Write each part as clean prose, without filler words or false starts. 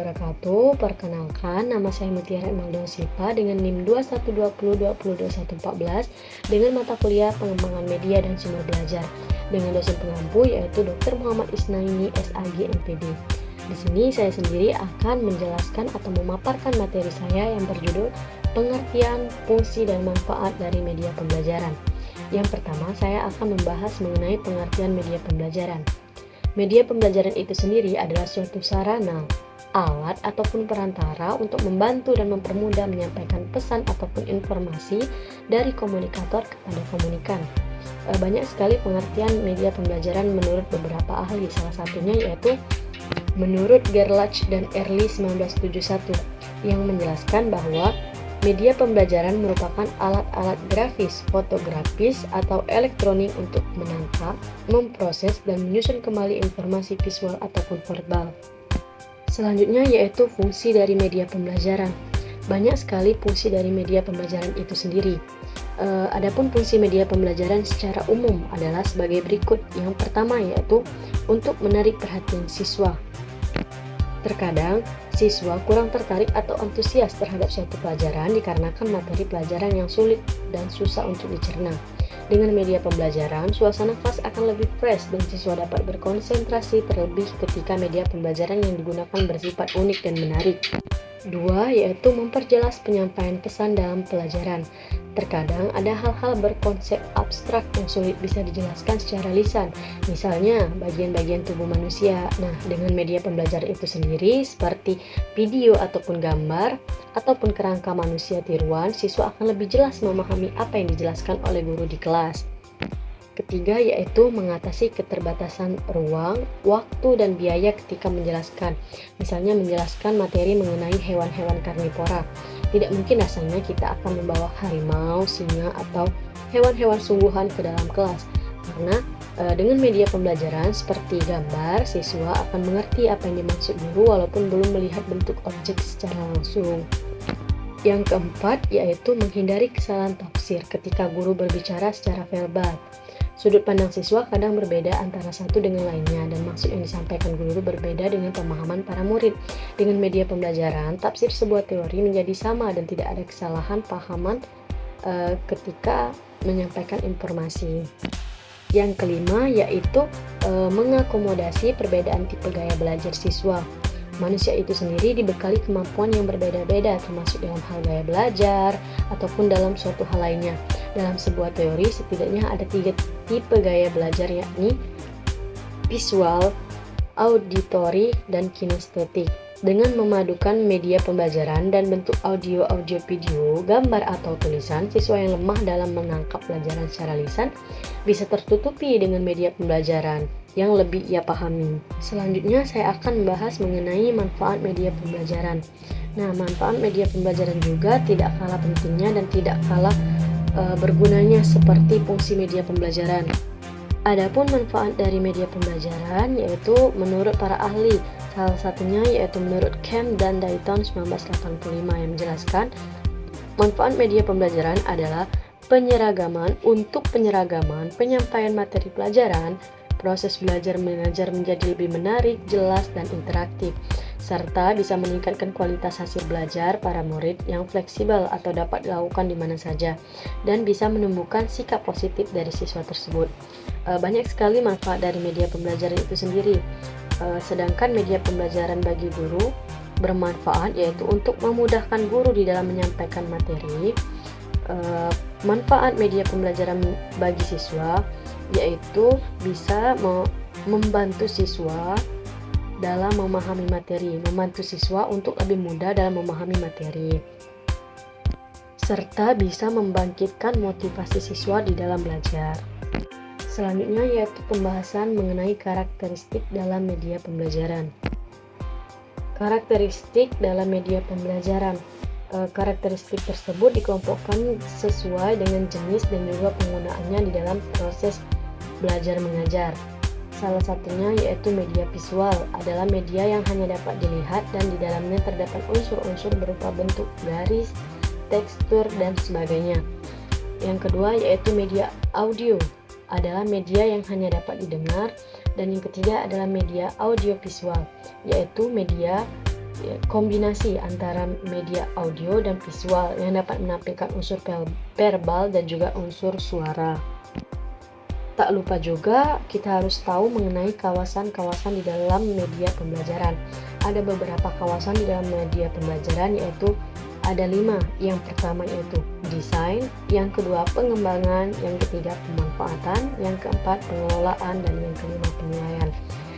wabarakatuh. Perkenalkan, nama saya Mutiara Imelda Sipa dengan NIM 2120202114 dengan mata kuliah Pengembangan Media dan Sumber Belajar dengan dosen pengampu yaitu Dr. Muhammad Isnaini SAG MPD. Di sini saya sendiri akan menjelaskan atau memaparkan materi saya yang berjudul Pengertian, Fungsi, dan Manfaat dari Media Pembelajaran. Yang pertama, saya akan membahas mengenai pengertian media pembelajaran. Media pembelajaran itu sendiri adalah suatu sarana, alat, ataupun perantara untuk membantu dan mempermudah menyampaikan pesan ataupun informasi dari komunikator kepada komunikan. Banyak sekali pengertian media pembelajaran menurut beberapa ahli, salah satunya yaitu menurut Gerlach dan Early 1971 yang menjelaskan bahwa media pembelajaran merupakan alat-alat grafis, fotografis, atau elektronik untuk menangkap, memproses, dan menyusun kembali informasi visual ataupun verbal. Selanjutnya yaitu fungsi dari media pembelajaran. Banyak sekali fungsi dari media pembelajaran itu sendiri. Adapun fungsi media pembelajaran secara umum adalah sebagai berikut. Yang pertama yaitu untuk menarik perhatian siswa. Terkadang, siswa kurang tertarik atau antusias terhadap suatu pelajaran dikarenakan materi pelajaran yang sulit dan susah untuk dicerna. Dengan media pembelajaran, suasana kelas akan lebih fresh dan siswa dapat berkonsentrasi terlebih ketika media pembelajaran yang digunakan bersifat unik dan menarik. Dua, yaitu memperjelas penyampaian pesan dalam pelajaran. Terkadang ada hal-hal berkonsep abstrak yang sulit bisa dijelaskan secara lisan, misalnya bagian-bagian tubuh manusia. Nah, dengan media pembelajaran itu sendiri seperti video ataupun gambar ataupun kerangka manusia tiruan, siswa akan lebih jelas memahami apa yang dijelaskan oleh guru di kelas. Ketiga yaitu mengatasi keterbatasan ruang, waktu, dan biaya ketika menjelaskan. Misalnya menjelaskan materi mengenai hewan-hewan karnivora. Tidak mungkin rasanya kita akan membawa harimau, singa, atau hewan-hewan sungguhan ke dalam kelas. Karena dengan media pembelajaran seperti gambar, siswa akan mengerti apa yang dimaksud guru walaupun belum melihat bentuk objek secara langsung. Yang keempat yaitu menghindari kesalahan tafsir ketika guru berbicara secara verbal. Sudut pandang siswa kadang berbeda antara satu dengan lainnya dan maksud yang disampaikan guru berbeda dengan pemahaman para murid. Dengan media pembelajaran, tafsir sebuah teori menjadi sama dan tidak ada kesalahan pahaman ketika menyampaikan informasi. Yang kelima yaitu mengakomodasi perbedaan tipe gaya belajar siswa. Manusia itu sendiri dibekali kemampuan yang berbeda-beda termasuk dalam hal gaya belajar ataupun dalam suatu hal lainnya. Dalam sebuah teori setidaknya ada 3 tipe gaya belajar yakni visual, auditory, dan kinestetik. Dengan memadukan media pembelajaran dan bentuk audio, video, gambar atau tulisan, siswa yang lemah dalam menangkap pelajaran secara lisan bisa tertutupi dengan media pembelajaran yang lebih ia pahami. Selanjutnya saya akan membahas mengenai manfaat media pembelajaran. Nah, manfaat media pembelajaran juga tidak kalah pentingnya dan tidak kalah bergunanya seperti fungsi media pembelajaran. Adapun manfaat dari media pembelajaran yaitu menurut para ahli, salah satunya yaitu menurut Kemp dan Dayton 1985 yang menjelaskan manfaat media pembelajaran adalah penyeragaman untuk penyeragaman penyampaian materi pelajaran, proses belajar mengajar menjadi lebih menarik, jelas, dan interaktif, serta bisa meningkatkan kualitas hasil belajar para murid yang fleksibel atau dapat dilakukan di mana saja, dan bisa menumbuhkan sikap positif dari siswa tersebut. Banyak sekali manfaat dari media pembelajaran itu sendiri. Sedangkan media pembelajaran bagi guru bermanfaat yaitu untuk memudahkan guru di dalam menyampaikan materi. Manfaat media pembelajaran bagi siswa yaitu bisa membantu siswa dalam memahami materi, membantu siswa untuk lebih mudah dalam memahami materi, serta bisa membangkitkan motivasi siswa di dalam belajar. Selanjutnya yaitu pembahasan mengenai karakteristik dalam media pembelajaran. Karakteristik dalam media pembelajaran. Karakteristik tersebut dikelompokkan sesuai dengan jenis dan juga penggunaannya di dalam proses belajar mengajar. Salah satunya yaitu media visual adalah media yang hanya dapat dilihat dan di dalamnya terdapat unsur-unsur berupa bentuk, garis, tekstur, dan sebagainya. Yang kedua yaitu media audio adalah media yang hanya dapat didengar, dan yang ketiga adalah media audiovisual yaitu media kombinasi antara media audio dan visual yang dapat menampilkan unsur verbal dan juga unsur suara. Tak lupa juga kita harus tahu mengenai kawasan-kawasan di dalam media pembelajaran. Ada beberapa kawasan di dalam media pembelajaran, yaitu ada 5. Yang pertama yaitu desain, yang kedua pengembangan, yang ketiga pemanfaatan, yang keempat pengelolaan, dan yang kelima penilaian.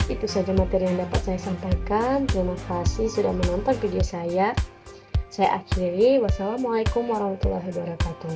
Itu saja materi yang dapat saya sampaikan. Terima kasih sudah menonton video saya. Saya akhiri. Wassalamualaikum warahmatullahi wabarakatuh.